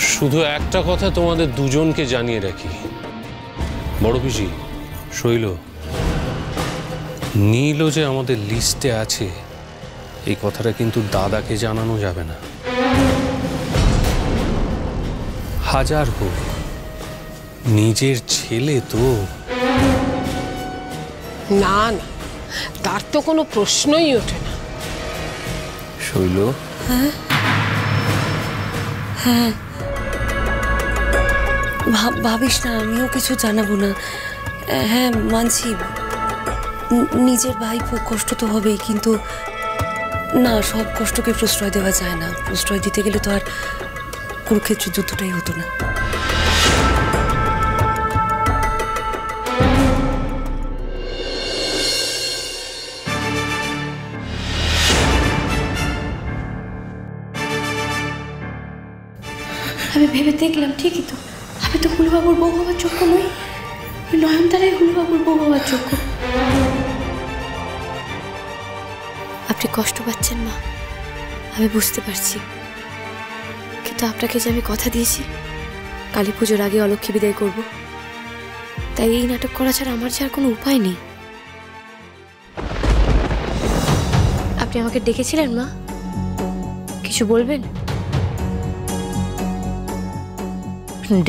শুধু একটা কথা তোমাদের দুজনকে জানিয়ে রাখি, বড় পিসি, শৈল, নীলও যে আমাদের লিস্টে আছে এই কথাটা কিন্তু দাদাকে জানানো যাবে না। হাজার হোক নিজের ছেলে তো। না না, তার তো কোনো প্রশ্নই ওঠে না। শৈল, হ্যাঁ হ্যাঁ, ভাবিস না, আমিও কিছু জানাবো না। হ্যাঁ মানছি, নিজের ভাই কষ্ট তো হবেই, কিন্তু না, সব কষ্টকে প্রশ্রয় দেওয়া যায় না। প্রশ্রয় দিতে গেলে তো আর কুরুক্ষেত্রের যুদ্ধটাই হতো না। আমি ভেবে দেখলাম ঠিকই তো, আমি তো হুলুবাবুর বউ হওয়ার যোগ্য নই, নয়নতারাই হুলুবাবুর বউ হওয়ার যোগ্য। আপনি কষ্ট পাচ্ছেন মা, আমি বুঝতে পারছি, কিন্তু আপনাকে যে আমি কথা দিয়েছি কালী পুজোর আগে অলক্ষ্মী বিদায় করব, তাই এই নাটক করা ছাড়া আমার যে আর কোনো উপায় নেই। আপনি আমাকে ডেকেছিলেন মা, কিছু বলবেন?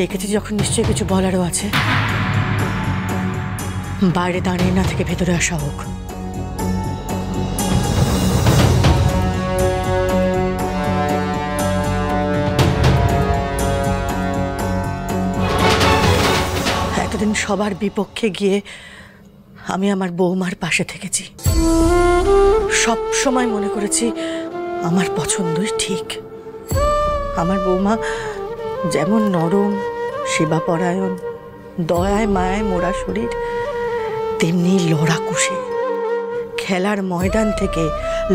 ডেকেছি যখন নিশ্চয়ই কিছু বলারও আছে। বাইরে দাঁড়িয়ে না থেকে ভেতরে আসা হোক। এতদিন সবার বিপক্ষে গিয়ে আমি আমার বৌমার পাশে থেকেছি। সব সময় মনে করেছি আমার পছন্দই ঠিক। আমার বৌমা যেমন নরম, সেবাপরায়ণ, দয়ায় মায়ায় মোড়া শরীর, তেমনি লড়াকুশে। খেলার ময়দান থেকে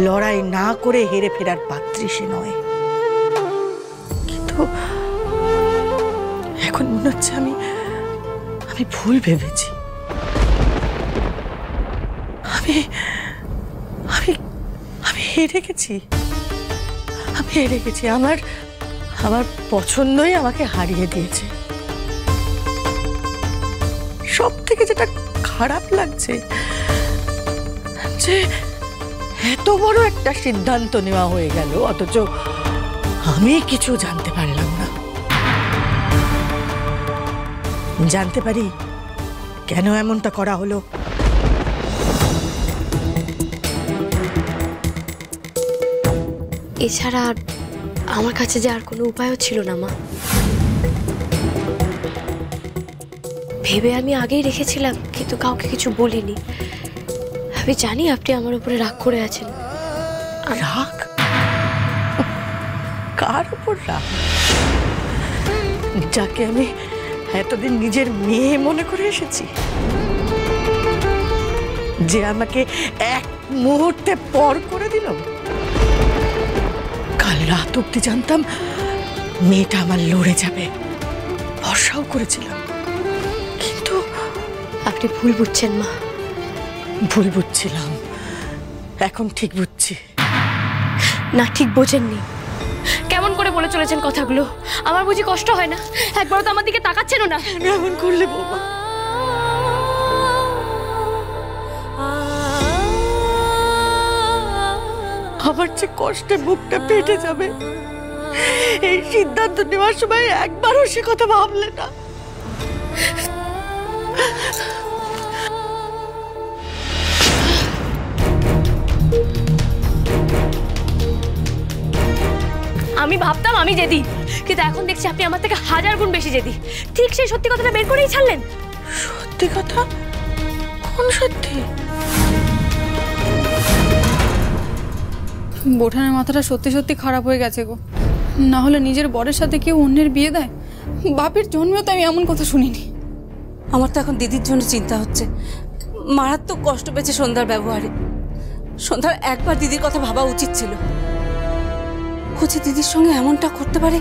লড়াই না করে হেরে ফেরার পাত্রী সে নয়। কিন্তু এখন মনে হচ্ছে আমি ভুল ভেবেছি। আমি আমি আমি হেরে গেছি। আমি হেরে গেছি। আমার পছন্দই আমাকে হারিয়ে দিয়েছে। সব থেকে যেটা খারাপ লাগছে যে এত বড় একটা সিদ্ধান্ত নেওয়া হয়ে গেল, অথচ আমি কিছু জানতে পারলাম না। জানতে পারি কেন এমনটা করা হলো? এছাড়া আমার কাছে যে আর কোনো উপায়ও ছিল না মা। ভেবে আমি আগেই রেখেছিলাম, কিন্তু কাউকে কিছু বলিনি। আমি জানি আপনি আমার উপরে রাগ করে আছেন। রাগ? কার উপর রাগ? যাকে আমি এতদিন নিজের মেয়ে মনে করে এসেছি, যে আমাকে এক মুহূর্তে পর করে দিল। কাল রাত অব্দি জানতাম মেয়েটা আমার লড়ে যাবে, ভরসাও করেছিলাম। কিন্তু আপনি ভুল বুঝছেন মা। ভুল বুঝছিলাম, এখন ঠিক বুঝছি। না, ঠিক বোঝেননি। কেমন করে বলে চলেছেন কথাগুলো? আমার বুঝি কষ্ট হয় না? একবার তো আমার দিকে তাকাচ্ছেনও না। এমন করলে বৌমা, আমার যে কষ্টে বুকটা পেটে যাবে, এই সিদ্ধান্ত নেওয়ার সময় একবারও সে কথা ভাবলে না। আমি ভাবতাম আমি জেদি, কিন্তু এখন দেখছি আপনি আমার থেকে 1000 গুণ বেশি জেদি। ঠিক সেই সত্যি কথাটা বের করেই ছাড়লেন। সত্যি কথা? কোন সত্যি? বোঠানের মাথাটা সত্যি সত্যি খারাপ হয়ে গেছে গো। না হলে নিজের বরের সাথে কেউ অন্যের বিয়ে দেয়? বাপের জন্মেও তো আমি এমন কথা শুনিনি। আমার তো এখন দিদির জন্য চিন্তা হচ্ছে। মারাত্মক কষ্ট পেয়েছে সন্ধ্যার ব্যবহারে। সন্ধ্যার একবার দিদির কথা ভাবা উচিত ছিল। ও যে দিদির সঙ্গে এমনটা করতে পারে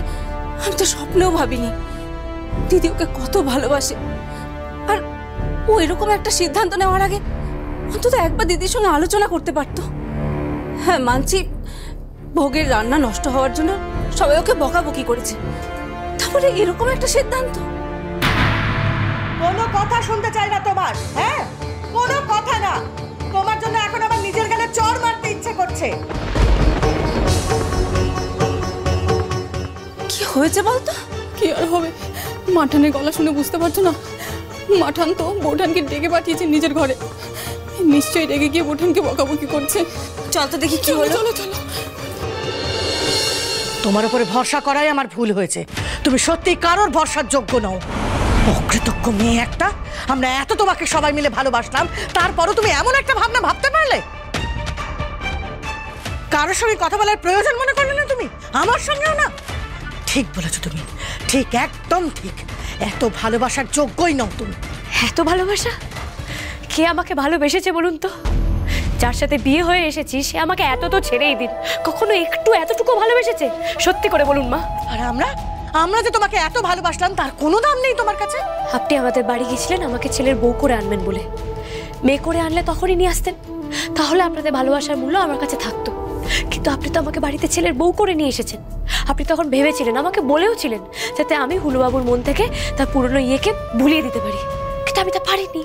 আমি তো স্বপ্নেও ভাবিনি। দিদি ওকে কত ভালোবাসে, আর ও এরকম একটা সিদ্ধান্ত নেওয়ার আগে অন্তত একবার দিদির সঙ্গে আলোচনা করতে পারতো। হ্যাঁ মানছি, ভোগের রান্না নষ্ট হওয়ার জন্য সবাই ওকে বকাবকি করেছে। করে এরকম একটা সিদ্ধান্ত? কোনো কথা শুনতে চাই না তোমার। হ্যাঁ, কোনো কথা না। তোমার জন্য এখন আমার নিজের গালে চড় মারতে ইচ্ছে করছে। কি হয়েছে বলতো? কি আর হবে, মাঠানের গলা শুনে বুঝতে পারছো না? মাঠান তো বৌঠানকে ডেকে পাঠিয়েছে নিজের ঘরে। নিশ্চয়ই রেগে গিয়ে বৌঠানকে বকাবকি করছে। চল তো দেখি কি হলো। চলো চলো। তোমার উপরে ভরসা করাই আমার ভুল হয়েছে। তুমি সত্যি কারোর ভরসার যোগ্য নও। অকৃতজ্ঞ মেয়ে একটা। আমরা এত তোমাকে সবাই মিলে ভালোবাসলাম, তারপরও তুমি এমন একটা ভাবনা ভাবতে পারলে? কারোর সঙ্গে কথা বলার প্রয়োজন মনে করলে না তুমি? আমার সঙ্গেও না। ঠিক বলেছো তুমি, ঠিক, একদম ঠিক। এত ভালোবাসার যোগ্যই নও তুমি। এত ভালোবাসা? কে আমাকে ভালোবেসেছে বলুন তো? যার সাথে বিয়ে হয়ে এসেছি সে আমাকে এত তো ছেড়েই দিন, কখনো একটু এতটুকু ভালোবেসেছে? সত্যি করে বলুন মা। আর আমরা যে তোমাকে এত ভালোবাসলাম তার কোনো দাম নেই তোমার কাছে? আপনি আমাদের বাড়ি গেছিলেন আমাকে ছেলের বউ করে আনবেন বলে। মেয়ে করে আনলে তখনই নিয়ে আসতেন, তাহলে আপনাদের ভালোবাসার মূল্য আমার কাছে থাকতো। কিন্তু আপনি তো আমাকে বাড়িতে ছেলের বউ করে নিয়ে এসেছেন। আপনি তখন ভেবেছিলেন, আমাকে বলেও ছিলেন, যাতে আমি হুলুবাবুর মন থেকে তার পুরনো ইয়েকে ভুলিয়ে দিতে পারি, কিন্তু আমি তা পারিনি।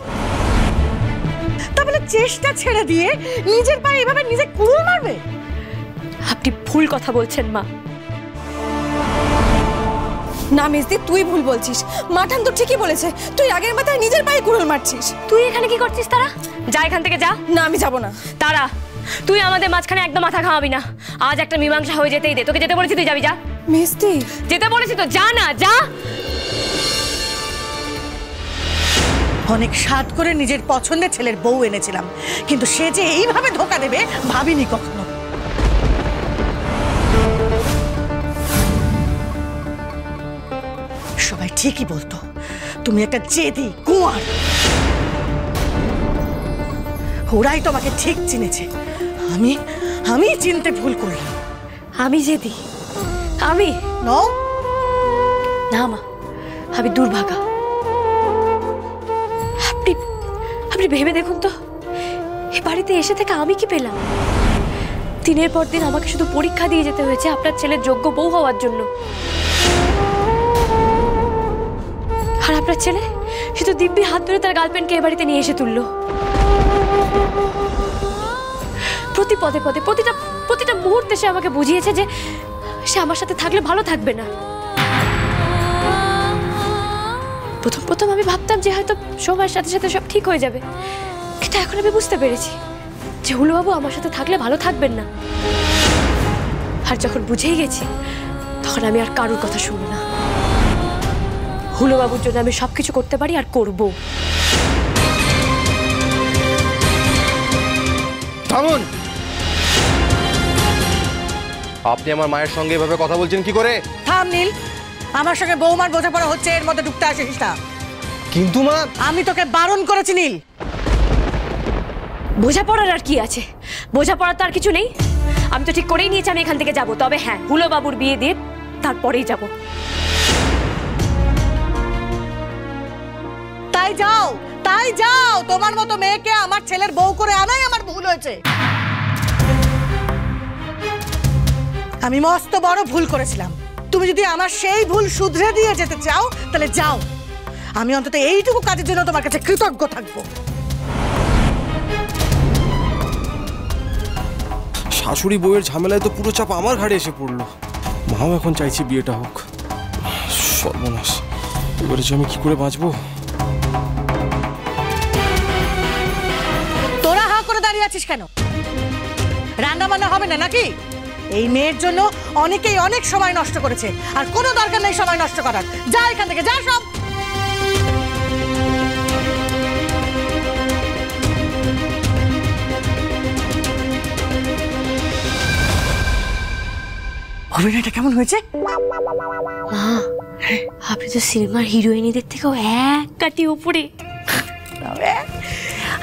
তাহলে চেষ্টা ছেড়ে দিয়ে নিজের পায়ে এভাবে নিজে কুড়ুল মারবে? আপনি ভুল কথা বলছেন মা। না মেজদি, তুই ভুল বলছিস। মাঠান তো ঠিকই বলেছে, তুই আগের মাথায় নিজের পায়ে কুড়ুল মারছিস। তুই এখানে কি করছিস? তারা যা এখান থেকে, যা। না, আমি যাব না। তারা, তুই আমাদের মাঝখানে একদম মাথা ঘামাবি না। আজ একটা মীমাংসা হয়ে যেতেই দে। তোকে যেতে বলেছি, তুই যাবি, যা। মেজদি, যেতে বলেছি তো, যা না, যা। অনেক স্বাদ করে নিজের পছন্দের ছেলের বউ এনেছিলাম, কিন্তু সে যে এইভাবে ধোকা দেবে ভাবিনি কখনো। সবাই ঠিকই বলতো তুমি একটা জেদি কুঁয়ার। ওরাই তোমাকে ঠিক চিনেছে। আমি চিনতে ভুল করলাম। আমি জেদি? আমি নও। না মা, আমি দুর্ভাগা। আপনি ভেবে দেখুন তো, এই বাড়িতে এসে থেকে আমি কি পেলাম? দিনের পর দিন আমাকে শুধু পরীক্ষা দিয়ে যেতে হয়েছে আপনার ছেলের যোগ্য বউ হওয়ার জন্য। আর আপনার ছেলে শুধু দিব্যি হাত ধরে তার গার্লফ্রেন্ডকে এ বাড়িতে নিয়ে এসে তুললো। প্রতি পদে পদে প্রতিটা মুহূর্তে সে আমাকে বুঝিয়েছে যে সে আমার সাথে থাকলে ভালো থাকবে না। প্রথম আমি ভাবতাম যে হয়তো সময়ের সাথে সাথে সব ঠিক হয়ে যাবে, কিন্তু এখন আমি বুঝতে পেরেছি যে হুলুবাবু আমার সাথে থাকলে ভালো থাকবেন না। আর যখন বুঝেই গেছি, তখন আমি আর কারোর কথা শুনবো না। হুলুবাবুর জন্য আমি সবকিছু করতে পারি আর করব। থামুন! আপনি আমার মায়ের সঙ্গে এভাবে কথা বলছেন কি করে? থাম নীল, আমার সঙ্গে বৌমার বোঝাপড়া হচ্ছে, এর মধ্যে ঢুকতে আসিস না। কিন্তু মা, আমি তোকে বারণ করেছি নীল। বোঝাপড়ার আর কি আছে? বোঝাপড়ার তো আর কিছু নেই। আমি তো ঠিক করেই নিয়েছি আমি এখান থেকে যাব। তবে হ্যাঁ, হুলোবাবুর বিয়ে দিয়ে তারপরেই যাব। তাই যাও। তোমার মতো মেয়েকে আমার ছেলের বউ করে আনাই আমার ভুল হয়েছে। আমি মস্ত বড় ভুল করেছিলাম। তুমি যদি আমার সেই ভুল শুধরে দিয়ে যেতে চাও তাহলে যাও। আমি অন্তত এইটুকু কাজের জন্য তোমার কাছে কৃতজ্ঞ থাকবো। শাশুড়ি বউয়ের ঝামেলায় তো পুরো চাপ আমার ঘাড়ে এসে পড়লো। মাও এখন চাইছি বিয়েটা হোক। সর্বনাশ, এবারে যে আমি কি করে বাঁচবো? তোরা হা করে দাঁড়িয়ে আছিস কেন? রান্না বান্না হবে না নাকি? এই মেয়ের জন্য অনেকেই অনেক সময় নষ্ট করেছে, আর কোনো দরকার নেই সময় নষ্ট করার। যা এখান থেকে, যা সব। অভিনয়টা কেমন হয়েছে? মা, আপনি তো সিনেমার হিরোইনিদের থেকেও এক কাটি উপরে।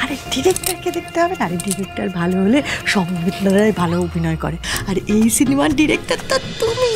আরে ডিরেক্টরকে দেখতে হবে না? আরে ডিরেক্টর ভালো হলে সঙ্গীতরাই ভালো অভিনয় করে, আর এই সিনেমার ডিরেক্টর তো তুমি।